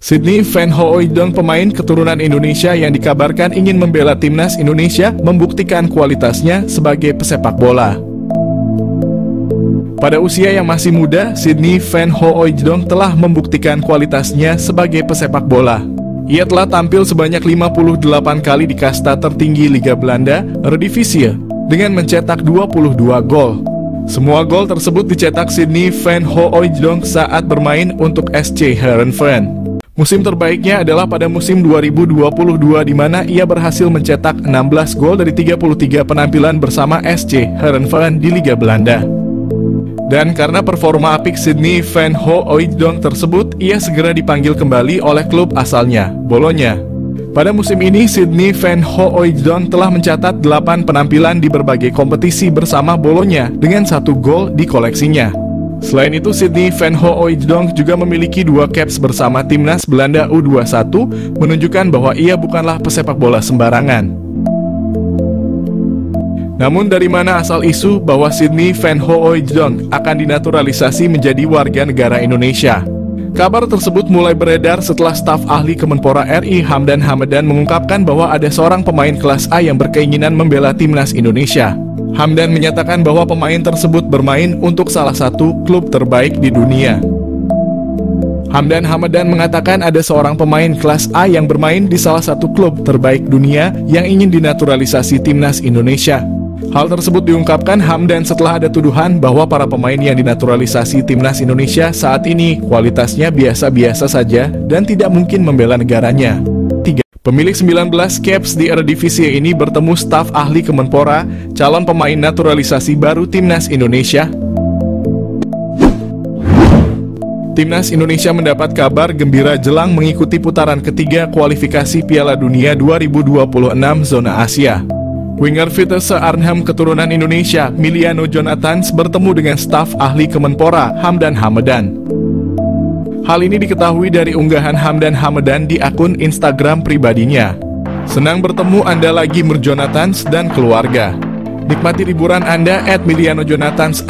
Sydney Van Hooijdonk, pemain keturunan Indonesia yang dikabarkan ingin membela timnas Indonesia, membuktikan kualitasnya sebagai pesepak bola. Pada usia yang masih muda, Sydney Van Hooijdonk telah membuktikan kualitasnya sebagai pesepak bola. Ia telah tampil sebanyak 58 kali di kasta tertinggi Liga Belanda, Eredivisie, dengan mencetak 22 gol. Semua gol tersebut dicetak Sydney Van Hooijdonk saat bermain untuk SC Heerenveen. Musim terbaiknya adalah pada musim 2022 di mana ia berhasil mencetak 16 gol dari 33 penampilan bersama SC Heerenveen di Liga Belanda. Dan karena performa apik Sydney Van Hooijdonk tersebut, ia segera dipanggil kembali oleh klub asalnya, Bologna. Pada musim ini, Sydney Van Hooijdonk telah mencatat 8 penampilan di berbagai kompetisi bersama Bologna dengan 1 gol di koleksinya. Selain itu, Sydney Van Hooijdonk juga memiliki 2 caps bersama timnas Belanda U21, menunjukkan bahwa ia bukanlah pesepak bola sembarangan. Namun dari mana asal isu bahwa Sydney Van Hooijdonk akan dinaturalisasi menjadi warga negara Indonesia? Kabar tersebut mulai beredar setelah staf ahli Kemenpora RI Hamdan Hamadan mengungkapkan bahwa ada seorang pemain kelas A yang berkeinginan membela timnas Indonesia. Hamdan menyatakan bahwa pemain tersebut bermain untuk salah satu klub terbaik di dunia. Hamdan Hamadan mengatakan ada seorang pemain kelas A yang bermain di salah satu klub terbaik dunia yang ingin dinaturalisasi timnas Indonesia. Hal tersebut diungkapkan Hamdan setelah ada tuduhan bahwa para pemain yang dinaturalisasi timnas Indonesia saat ini kualitasnya biasa-biasa saja dan tidak mungkin membela negaranya. Pemilik 19 caps di Eredivisie ini bertemu staf ahli Kemenpora, calon pemain naturalisasi baru timnas Indonesia. Timnas Indonesia mendapat kabar gembira jelang mengikuti putaran ketiga kualifikasi Piala Dunia 2026 zona Asia. Winger Vitesse Arnhem keturunan Indonesia, Miliano Jonathans, bertemu dengan staf ahli Kemenpora, Hamdan Hamadan. Hal ini diketahui dari unggahan Hamdan Hamadan di akun Instagram pribadinya. Senang bertemu Anda lagi Jonathans dan keluarga. Nikmati liburan Anda @milianojonathans_,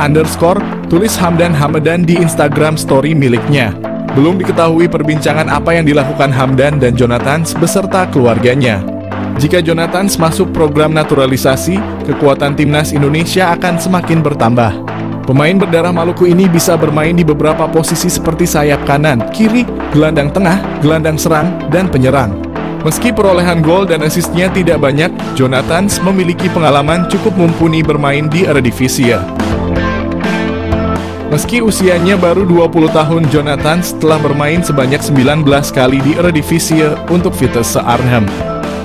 tulis Hamdan Hamadan di Instagram story miliknya. Belum diketahui perbincangan apa yang dilakukan Hamdan dan Jonathans beserta keluarganya. Jika Jonathans masuk program naturalisasi, kekuatan timnas Indonesia akan semakin bertambah. Pemain berdarah Maluku ini bisa bermain di beberapa posisi seperti sayap kanan, kiri, gelandang tengah, gelandang serang, dan penyerang. Meski perolehan gol dan asisnya tidak banyak, Jonathans memiliki pengalaman cukup mumpuni bermain di Eredivisie. Meski usianya baru 20 tahun, Jonathans telah bermain sebanyak 19 kali di Eredivisie untuk Vitesse Arnhem.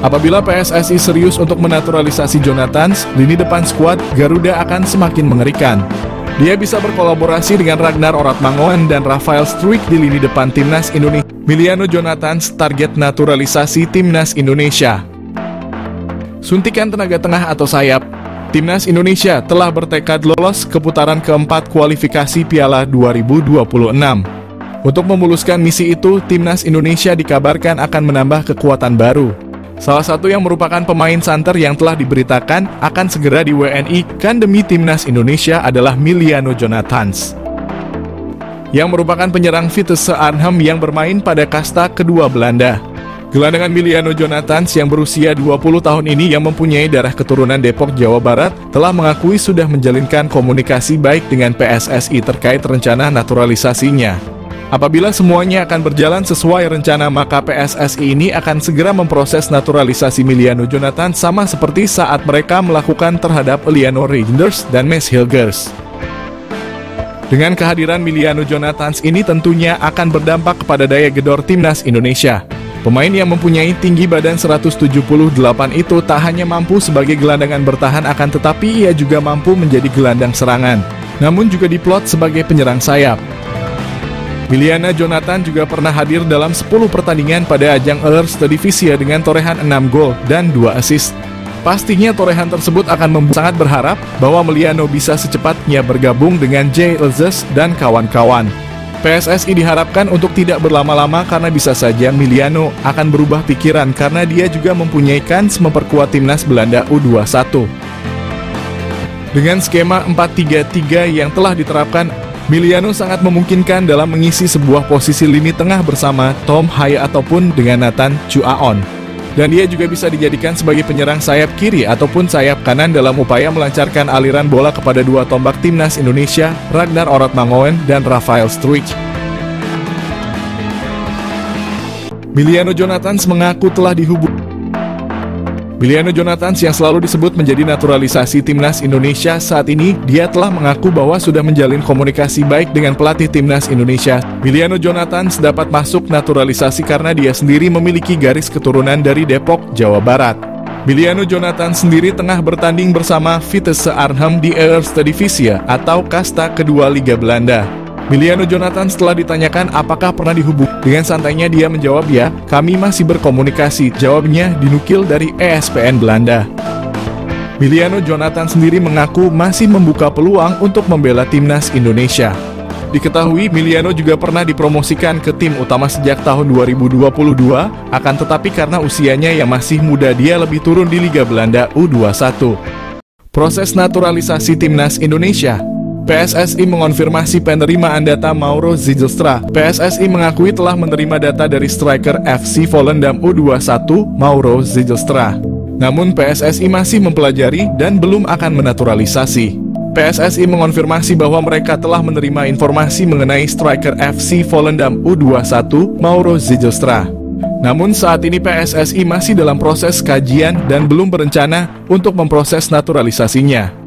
Apabila PSSI serius untuk menaturalisasi Jonathans, lini depan skuad Garuda akan semakin mengerikan. Dia bisa berkolaborasi dengan Ragnar Oratmangoen dan Rafael Struijk di lini depan timnas Indonesia. Miliano Jonathans target naturalisasi timnas Indonesia. Suntikan tenaga tengah atau sayap. Timnas Indonesia telah bertekad lolos ke putaran keempat kualifikasi Piala 2026. Untuk memuluskan misi itu, timnas Indonesia dikabarkan akan menambah kekuatan baru. Salah satu yang merupakan pemain santer yang telah diberitakan akan segera di WNI-kan demi timnas Indonesia adalah Miliano Jonathans, yang merupakan penyerang Vitesse Arnhem yang bermain pada kasta kedua Belanda. Gelandangan Miliano Jonathans yang berusia 20 tahun ini yang mempunyai darah keturunan Depok, Jawa Barat, telah mengakui sudah menjalinkan komunikasi baik dengan PSSI terkait rencana naturalisasinya. Apabila semuanya akan berjalan sesuai rencana, maka PSSI ini akan segera memproses naturalisasi Miliano Jonathans sama seperti saat mereka melakukan terhadap Eleanor Reijnders dan Mads Hilgers. Dengan kehadiran Miliano Jonathans ini tentunya akan berdampak kepada daya gedor timnas Indonesia. Pemain yang mempunyai tinggi badan 178 itu tak hanya mampu sebagai gelandangan bertahan, akan tetapi ia juga mampu menjadi gelandang serangan, namun juga diplot sebagai penyerang sayap. Miliano Jonathans juga pernah hadir dalam 10 pertandingan pada ajang Eredivisie dengan torehan 6 gol dan 2 assist. Pastinya torehan tersebut akan membuat sangat berharap bahwa Miliano bisa secepatnya bergabung dengan Jay Elzes dan kawan-kawan. PSSI diharapkan untuk tidak berlama-lama karena bisa saja Miliano akan berubah pikiran karena dia juga mempunyai kans memperkuat timnas Belanda U21. Dengan skema 4-3-3 yang telah diterapkan Miliano sangat memungkinkan dalam mengisi sebuah posisi lini tengah bersama Tom Haye ataupun dengan Nathan Chuaon. Dan dia juga bisa dijadikan sebagai penyerang sayap kiri ataupun sayap kanan dalam upaya melancarkan aliran bola kepada dua tombak timnas Indonesia, Ragnar Orotmangoen dan Rafael Struijk. Miliano Jonathans mengaku telah dihubungi. Miliano Jonathans yang selalu disebut menjadi naturalisasi timnas Indonesia saat ini, dia telah mengaku bahwa sudah menjalin komunikasi baik dengan pelatih timnas Indonesia. Miliano Jonathans dapat masuk naturalisasi karena dia sendiri memiliki garis keturunan dari Depok, Jawa Barat. Miliano Jonathans sendiri tengah bertanding bersama Vitesse Arnhem di Eerste Divisie atau kasta kedua Liga Belanda. Miliano Jonathans setelah ditanyakan apakah pernah dihubungi, dengan santainya dia menjawab, "Ya, kami masih berkomunikasi," jawabnya dinukil dari ESPN Belanda. Miliano Jonathans sendiri mengaku masih membuka peluang untuk membela timnas Indonesia. Diketahui Miliano juga pernah dipromosikan ke tim utama sejak tahun 2022, akan tetapi karena usianya yang masih muda dia lebih turun di Liga Belanda U21. Proses naturalisasi timnas Indonesia. PSSI mengonfirmasi penerimaan data Mauro Zijlstra. PSSI mengakui telah menerima data dari striker FC Volendam U21, Mauro Zijlstra. Namun PSSI masih mempelajari dan belum akan menaturalisasi. PSSI mengonfirmasi bahwa mereka telah menerima informasi mengenai striker FC Volendam U21, Mauro Zijlstra. Namun saat ini PSSI masih dalam proses kajian dan belum berencana untuk memproses naturalisasinya.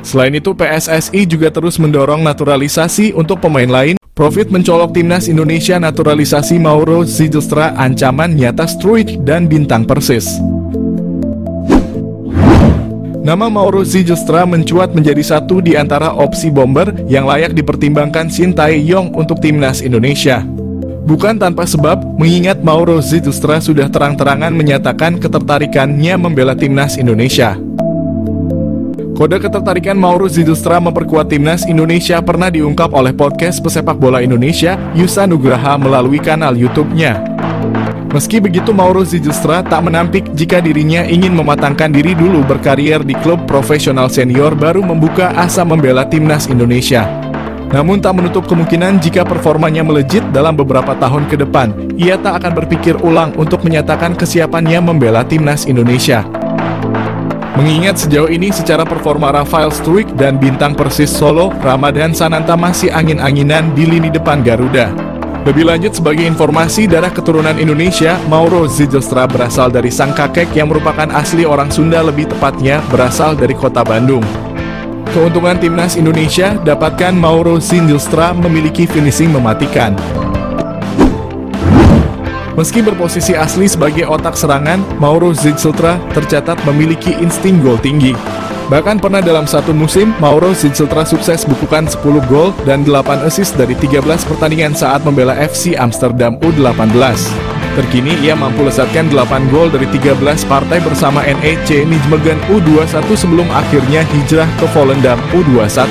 Selain itu, PSSI juga terus mendorong naturalisasi untuk pemain lain. Profit mencolok timnas Indonesia naturalisasi Mauro Zijlstra, ancaman nyata Struijk dan bintang Persis. Nama Mauro Zijlstra mencuat menjadi satu di antara opsi bomber yang layak dipertimbangkan Shin Tae-yong untuk timnas Indonesia. Bukan tanpa sebab, mengingat Mauro Zijlstra sudah terang-terangan menyatakan ketertarikannya membela timnas Indonesia. Kode ketertarikan Mauro Zijlstra memperkuat timnas Indonesia pernah diungkap oleh podcast pesepak bola Indonesia, Yusa Nugraha melalui kanal YouTube-nya. Meski begitu, Mauro Zijlstra tak menampik jika dirinya ingin mematangkan diri dulu berkarier di klub profesional senior baru membuka asa membela timnas Indonesia. Namun tak menutup kemungkinan jika performanya melejit dalam beberapa tahun ke depan, ia tak akan berpikir ulang untuk menyatakan kesiapannya membela timnas Indonesia. Mengingat sejauh ini secara performa Rafael Struijk dan bintang Persis Solo, Ramadhan Sananta masih angin-anginan di lini depan Garuda. Lebih lanjut, sebagai informasi, darah keturunan Indonesia, Mauro Zijlstra berasal dari sang kakek yang merupakan asli orang Sunda, lebih tepatnya berasal dari kota Bandung. Keuntungan timnas Indonesia, dapatkan Mauro Zijlstra memiliki finishing mematikan. Meski berposisi asli sebagai otak serangan, Mauro Zijlstra tercatat memiliki insting gol tinggi. Bahkan pernah dalam satu musim, Mauro Zijlstra sukses bukukan 10 gol dan 8 assist dari 13 pertandingan saat membela FC Amsterdam U18. Terkini, ia mampu lesatkan 8 gol dari 13 partai bersama NEC Nijmegen U21 sebelum akhirnya hijrah ke Volendam U21.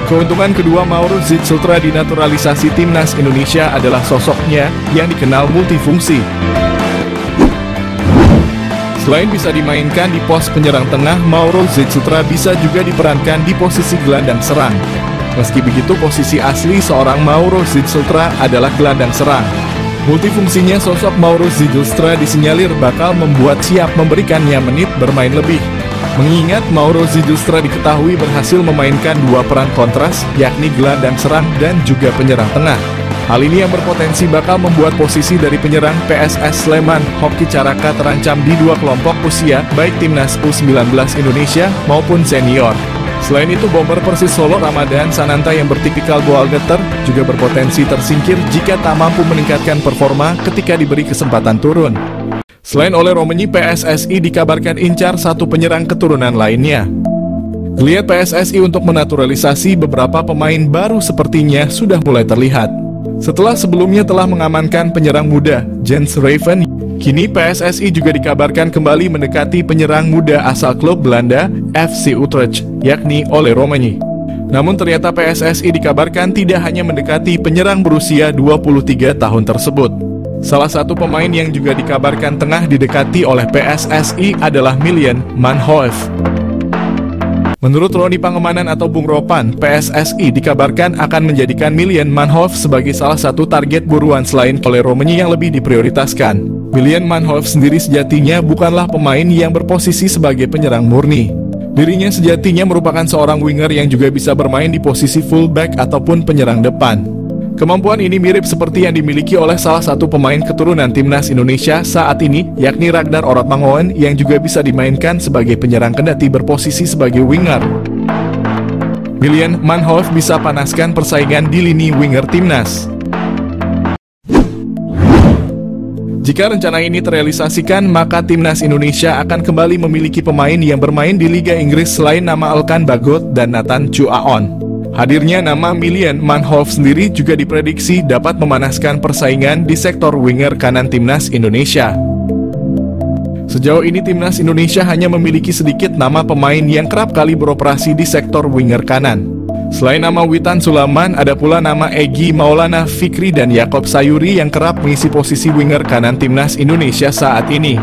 Keuntungan kedua Mauro Zijlstra di naturalisasi timnas Indonesia adalah sosoknya yang dikenal multifungsi. Selain bisa dimainkan di pos penyerang tengah, Mauro Zijlstra bisa juga diperankan di posisi gelandang serang. Meski begitu, posisi asli seorang Mauro Zijlstra adalah gelandang serang. Multifungsinya sosok Mauro Zijlstra disinyalir bakal membuat siap memberikannya menit bermain lebih. Mengingat Mauro Zijlstra diketahui berhasil memainkan dua peran kontras, yakni gelandang serang dan juga penyerang tengah. Hal ini yang berpotensi bakal membuat posisi dari penyerang PSS Sleman, Hoki Caraka terancam di dua kelompok usia, baik timnas U19 Indonesia maupun senior. Selain itu, bomber Persis Solo Ramadhan Sananta yang bertipikal goal getter juga berpotensi tersingkir jika tak mampu meningkatkan performa ketika diberi kesempatan turun. Selain oleh Romenyi, PSSI dikabarkan incar satu penyerang keturunan lainnya. Geliat PSSI untuk menaturalisasi beberapa pemain baru sepertinya sudah mulai terlihat. Setelah sebelumnya telah mengamankan penyerang muda, Jens Raven, kini PSSI juga dikabarkan kembali mendekati penyerang muda asal klub Belanda, FC Utrecht, yakni Ole Romenyi. Namun ternyata PSSI dikabarkan tidak hanya mendekati penyerang berusia 23 tahun tersebut. Salah satu pemain yang juga dikabarkan tengah didekati oleh PSSI adalah Milian Manhoef. Menurut Roni Pangemanan atau Bung Ropan, PSSI dikabarkan akan menjadikan Milan Manhoef sebagai salah satu target buruan selain oleh Romeni yang lebih diprioritaskan. Milan Manhoef sendiri sejatinya bukanlah pemain yang berposisi sebagai penyerang murni. Dirinya sejatinya merupakan seorang winger yang juga bisa bermain di posisi fullback ataupun penyerang depan. Kemampuan ini mirip seperti yang dimiliki oleh salah satu pemain keturunan timnas Indonesia saat ini, yakni Ragnar Orotmangoen yang juga bisa dimainkan sebagai penyerang kendati berposisi sebagai winger. Milan Manhoef bisa panaskan persaingan di lini winger timnas. Jika rencana ini terrealisasikan, maka timnas Indonesia akan kembali memiliki pemain yang bermain di Liga Inggris selain nama Elkan Bagot dan Nathan Chuaon. Hadirnya nama Milan Manhoef sendiri juga diprediksi dapat memanaskan persaingan di sektor winger kanan timnas Indonesia. Sejauh ini timnas Indonesia hanya memiliki sedikit nama pemain yang kerap kali beroperasi di sektor winger kanan. Selain nama Witan Sulaiman, ada pula nama Egy Maulana Fikri dan Yakob Sayuri yang kerap mengisi posisi winger kanan timnas Indonesia saat ini.